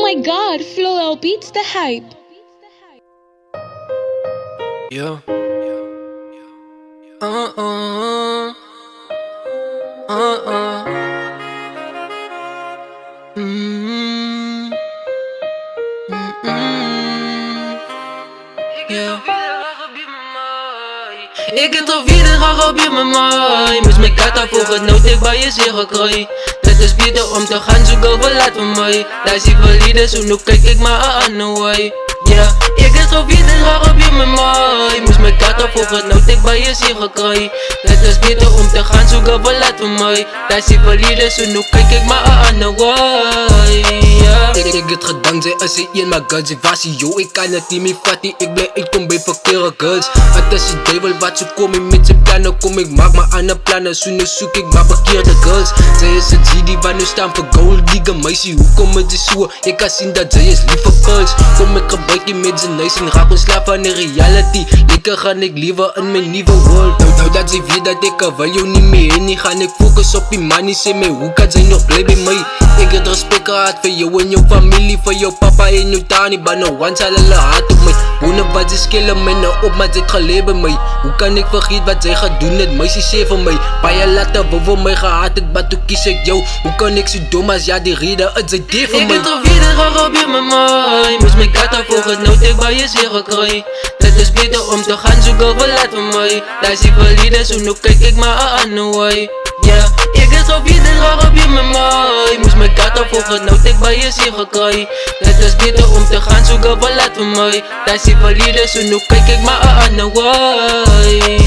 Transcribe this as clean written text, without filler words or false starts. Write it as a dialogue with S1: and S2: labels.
S1: my god, Flow Beats the hype.
S2: Yeah. Ik heb toch weer graag op je mij. Moest mijn kat voor het nood, ik bij je zeer gekrooi. Het is beter om te gaan zoeken, verlaat van mij. Daar zie ik verleden, zo nu kijk ik maar aan de way. Yeah, ik heb toch weer graag op je mij. Moest mijn kat voor het nood, ik bij je zeer gekrooi. Het is beter om te gaan zoeken, verlaat van mij. Daar zie ik verleden, zo nu kijk ik maar aan de way. Ik het gedaan, zij als je maar guns. Ik was hier, yo, ik kan het niet meer vatten. Ik blij, ik kom bij verkeerde guns. Het is de devil wat ze komen met zijn plannen. Kom ik maak maar aan de plannen. Zoenen zoek ik maar verkeerde guns. Zij is het zie die waar nu staan voor gold digger meisje. Hoe kom het is zo? Ik kan zien dat zij is lief voor girls. Kom ik gebruik je met zijn neus en raak ontslaaf van de reality. Lekker gaan ik liever in mijn nieuwe world. Nou dat ze weet dat ik er wil jou niet meer in. Die gaan ik focus op die money. Zeg mij, hoe kan zij nog blij bij mij? Ik heb respect gehad voor jou en jouw familie. Voor jouw papa en jouw tani. Maar no one zal hulle haat op mij. Wonen wat ze skillen mij nou op, maar ze het geleerd bij mij. Hoe kan ik vergeten wat zij gaat doen? Het meisje zei van mij. Paar later voor mij gehaat het, maar toen kies ik jou. Hoe kan ik zo dom als ja die reden? Het is die van mij. Ik heb toch weer graag op je mij. Moest mijn kat voor het nood, ik bij je zeer gekrooi. Het is beter om te gaan zoeken, verlaat van mij. Daar zie ik verleden, zo nu kijk ik maar aan de way. Yeah, ik heb toch weer graag op je mij. Moest mijn kat voor het nood, ik bij je zeer gekrooi. Het is beter om te gaan zoeken, verlaat van mij. Daar zie ik verleden, zo nu kijk ik maar aan de way.